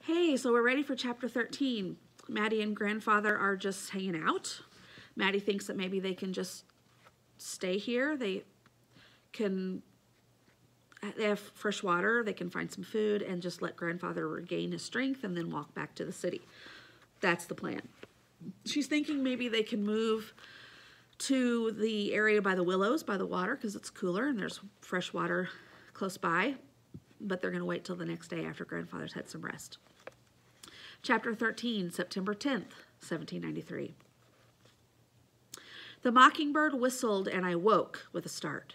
Hey, so we're ready for chapter 13. Maddie and grandfather are just hanging out. Maddie thinks that maybe they can just stay here. They have fresh water, they can find some food, and just let grandfather regain his strength and then walk back to the city. That's the plan. She's thinking maybe they can move to the area by the willows, by the water, because it's cooler and there's fresh water close by, but they're going to wait till the next day after grandfather's had some rest. Chapter 13, September 10th, 1793. The mockingbird whistled and I woke with a start.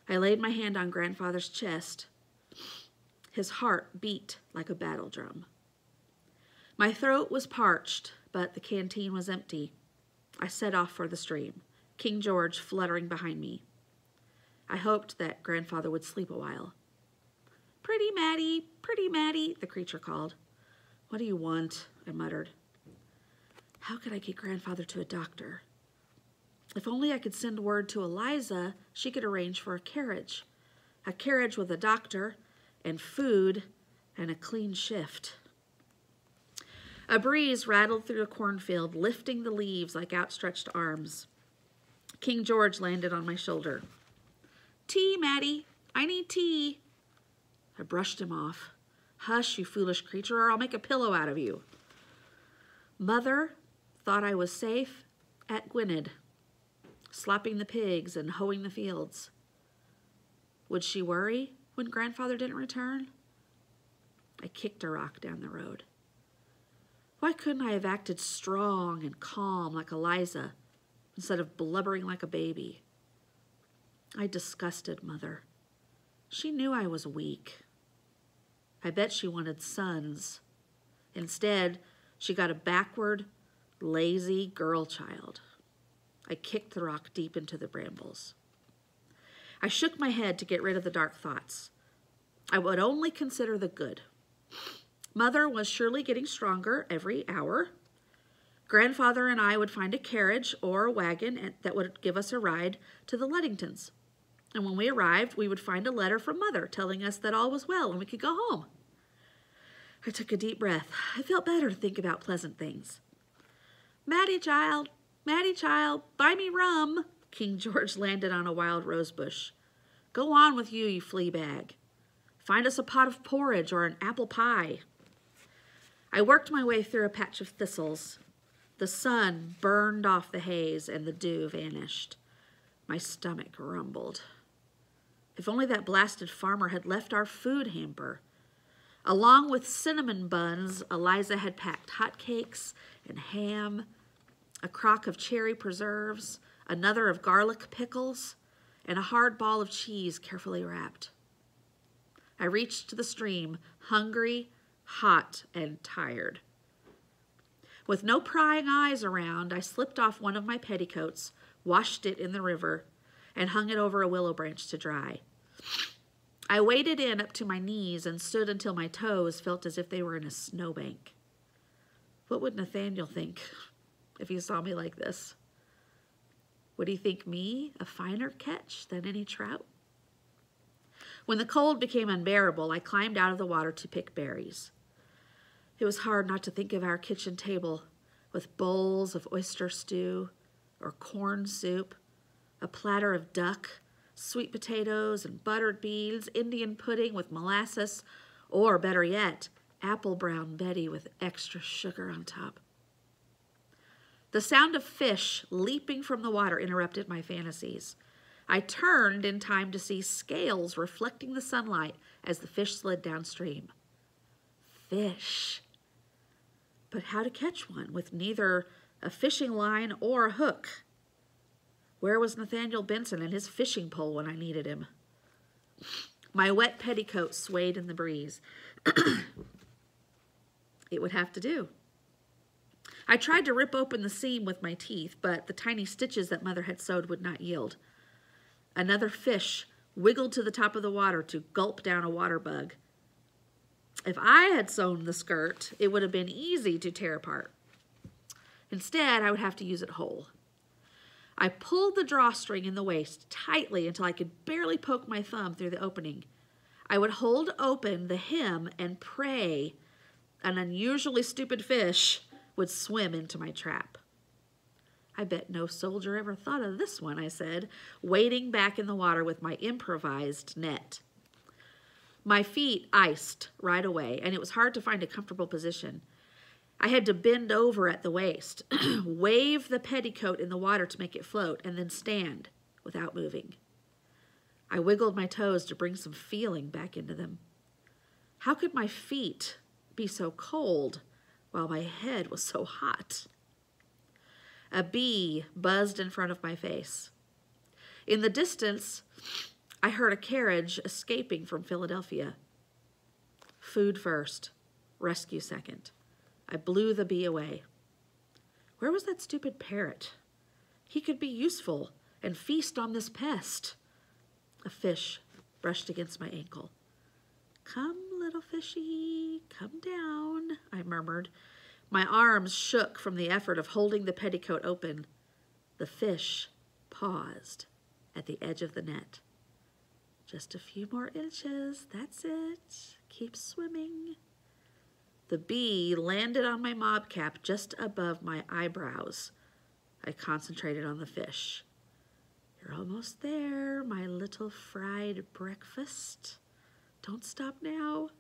I laid my hand on grandfather's chest. His heart beat like a battle drum. My throat was parched, but the canteen was empty. I set off for the stream, King George fluttering behind me. I hoped that grandfather would sleep a while. Pretty Maddie, the creature called. What do you want? I muttered. How could I get grandfather to a doctor? If only I could send word to Eliza, she could arrange for a carriage with a doctor and food and a clean shift. A breeze rattled through a cornfield, lifting the leaves like outstretched arms. King George landed on my shoulder. Tea, Maddie. I need tea. I brushed him off. Hush, you foolish creature, or I'll make a pillow out of you. Mother thought I was safe at Gwynedd, slapping the pigs and hoeing the fields. Would she worry when grandfather didn't return? I kicked a rock down the road. Why couldn't I have acted strong and calm like Eliza instead of blubbering like a baby? I disgusted Mother. She knew I was weak. I bet she wanted sons. Instead, she got a backward, lazy girl child. I kicked the rock deep into the brambles. I shook my head to get rid of the dark thoughts. I would only consider the good. Mother was surely getting stronger every hour. Grandfather and I would find a carriage or a wagon that would give us a ride to the Luddingtons. And when we arrived, we would find a letter from Mother telling us that all was well and we could go home. I took a deep breath. I felt better to think about pleasant things. Maddie child, buy me rum. King George landed on a wild rose bush. Go on with you, you flea bag. Find us a pot of porridge or an apple pie. I worked my way through a patch of thistles. The sun burned off the haze and the dew vanished. My stomach rumbled. If only that blasted farmer had left our food hamper. Along with cinnamon buns, Eliza had packed hotcakes and ham, a crock of cherry preserves, another of garlic pickles, and a hard ball of cheese carefully wrapped. I reached the stream, hungry, hot, and tired. With no prying eyes around, I slipped off one of my petticoats, washed it in the river, and hung it over a willow branch to dry. I waded in up to my knees and stood until my toes felt as if they were in a snowbank. What would Nathaniel think if he saw me like this? Would he think me a finer catch than any trout? When the cold became unbearable, I climbed out of the water to pick berries. It was hard not to think of our kitchen table with bowls of oyster stew or corn soup, a platter of duck, sweet potatoes and buttered beans, Indian pudding with molasses, or better yet, apple brown Betty with extra sugar on top. The sound of fish leaping from the water interrupted my fantasies. I turned in time to see scales reflecting the sunlight as the fish slid downstream. Fish. But how to catch one with neither a fishing line or a hook? Where was Nathaniel Benson and his fishing pole when I needed him? My wet petticoat swayed in the breeze. It would have to do. I tried to rip open the seam with my teeth, but the tiny stitches that Mother had sewed would not yield. Another fish wiggled to the top of the water to gulp down a water bug. If I had sewn the skirt, it would have been easy to tear apart. Instead, I would have to use it whole. I pulled the drawstring in the waist tightly until I could barely poke my thumb through the opening. I would hold open the hem and pray an unusually stupid fish would swim into my trap. I bet no soldier ever thought of this one, I said, wading back in the water with my improvised net. My feet iced right away, and it was hard to find a comfortable position. I had to bend over at the waist, wave the petticoat in the water to make it float, and then stand without moving. I wiggled my toes to bring some feeling back into them. How could my feet be so cold while my head was so hot? A bee buzzed in front of my face. In the distance, I heard a carriage escaping from Philadelphia. Food first, rescue second. I blew the bee away. Where was that stupid parrot? He could be useful and feast on this pest. A fish brushed against my ankle. Come, little fishy, come down, I murmured. My arms shook from the effort of holding the petticoat open. The fish paused at the edge of the net. Just a few more inches, that's it. Keep swimming. The bee landed on my mob cap just above my eyebrows. I concentrated on the fish. You're almost there, my little fried breakfast. Don't stop now.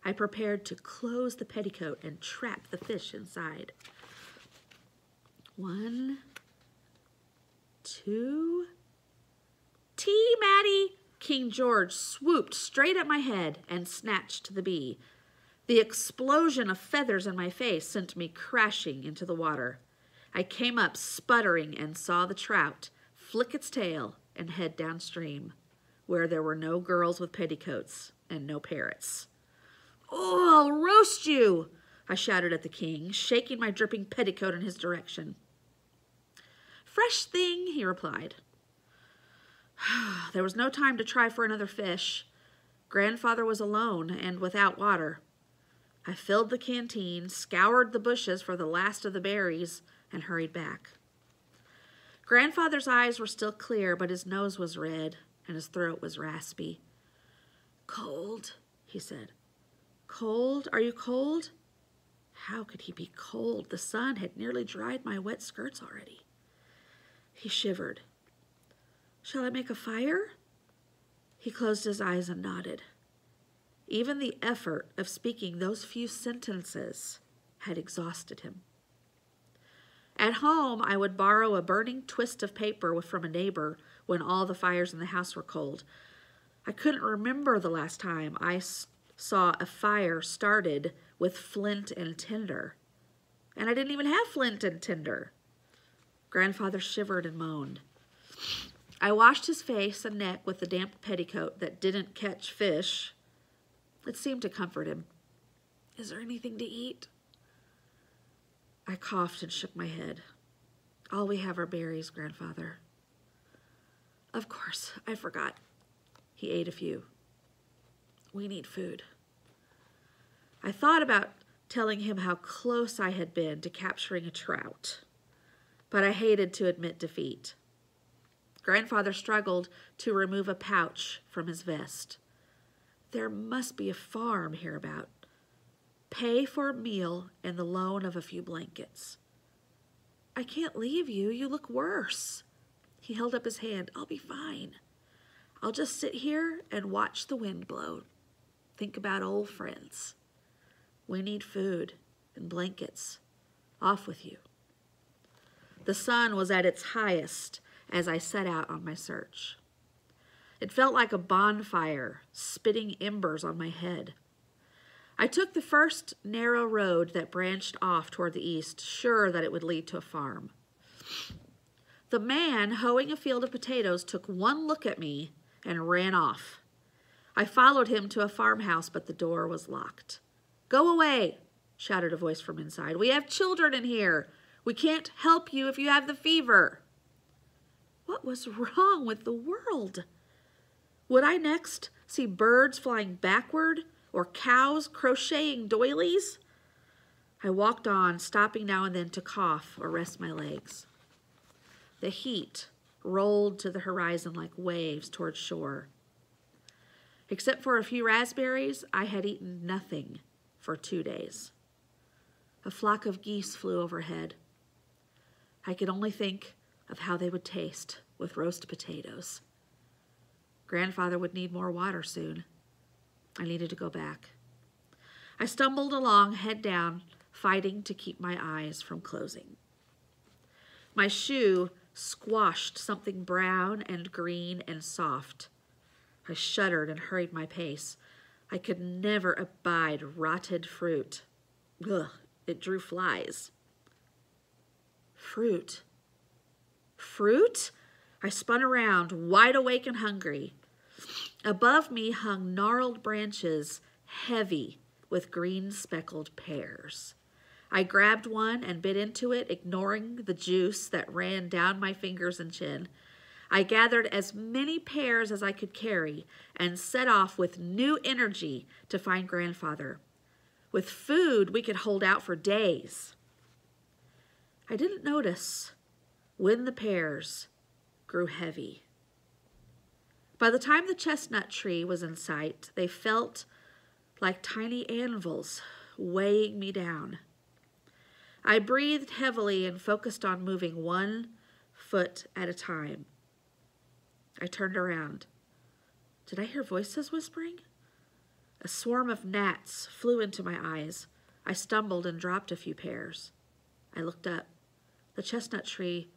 I prepared to close the petticoat and trap the fish inside. 1, 2. Tea, Maddie! King George swooped straight at my head and snatched the bee. The explosion of feathers in my face sent me crashing into the water. I came up sputtering and saw the trout flick its tail and head downstream, where there were no girls with petticoats and no parrots. Oh, I'll roast you, I shouted at the king, shaking my dripping petticoat in his direction. Fresh thing, he replied. There was no time to try for another fish. Grandfather was alone and without water. I filled the canteen, scoured the bushes for the last of the berries, and hurried back. Grandfather's eyes were still clear, but his nose was red and his throat was raspy. Cold, he said. Cold? Are you cold? How could he be cold? The sun had nearly dried my wet skirts already. He shivered. Shall I make a fire? He closed his eyes and nodded. Even the effort of speaking those few sentences had exhausted him. At home, I would borrow a burning twist of paper from a neighbor when all the fires in the house were cold. I couldn't remember the last time I saw a fire started with flint and tinder. And I didn't even have flint and tinder. Grandfather shivered and moaned. I washed his face and neck with the damp petticoat that didn't catch fish. It seemed to comfort him. Is there anything to eat? I coughed and shook my head. All we have are berries, Grandfather. Of course, I forgot. He ate a few. We need food. I thought about telling him how close I had been to capturing a trout, but I hated to admit defeat. Grandfather struggled to remove a pouch from his vest. There must be a farm hereabout. Pay for a meal and the loan of a few blankets. I can't leave you. You look worse. He held up his hand. I'll be fine. I'll just sit here and watch the wind blow. Think about old friends. We need food and blankets. Off with you. The sun was at its highest as I set out on my search. It felt like a bonfire, spitting embers on my head. I took the first narrow road that branched off toward the east, sure that it would lead to a farm. The man hoeing a field of potatoes took one look at me and ran off. I followed him to a farmhouse, but the door was locked. Go away, shouted a voice from inside. We have children in here. We can't help you if you have the fever. What was wrong with the world? Would I next see birds flying backward or cows crocheting doilies? I walked on, stopping now and then to cough or rest my legs. The heat rolled to the horizon like waves toward shore. Except for a few raspberries, I had eaten nothing for 2 days. A flock of geese flew overhead. I could only think of how they would taste with roast potatoes. Grandfather would need more water soon. I needed to go back. I stumbled along, head down, fighting to keep my eyes from closing. My shoe squashed something brown and green and soft. I shuddered and hurried my pace. I could never abide rotted fruit. Ugh, it drew flies. Fruit. Fruit? I spun around, wide awake and hungry. Above me hung gnarled branches, heavy with green speckled pears. I grabbed one and bit into it, ignoring the juice that ran down my fingers and chin. I gathered as many pears as I could carry and set off with new energy to find Grandfather. With food, we could hold out for days. I didn't notice when the pears grew heavy. By the time the chestnut tree was in sight, they felt like tiny anvils weighing me down. I breathed heavily and focused on moving 1 foot at a time. I turned around. Did I hear voices whispering? A swarm of gnats flew into my eyes. I stumbled and dropped a few pears. I looked up. The chestnut tree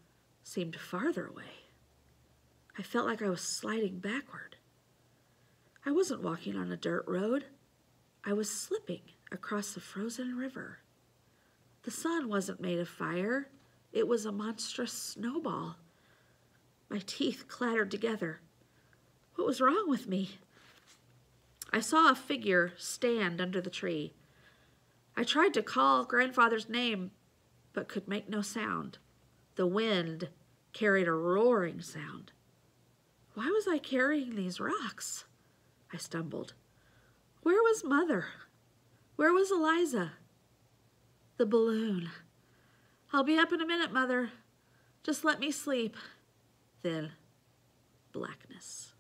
seemed farther away. I felt like I was sliding backward. I wasn't walking on a dirt road. I was slipping across the frozen river. The sun wasn't made of fire. It was a monstrous snowball. My teeth clattered together. What was wrong with me? I saw a figure stand under the tree. I tried to call Grandfather's name, but could make no sound. The wind carried a roaring sound. Why was I carrying these rocks? I stumbled. Where was Mother? Where was Eliza? The balloon. I'll be up in a minute, Mother. Just let me sleep. Then, blackness.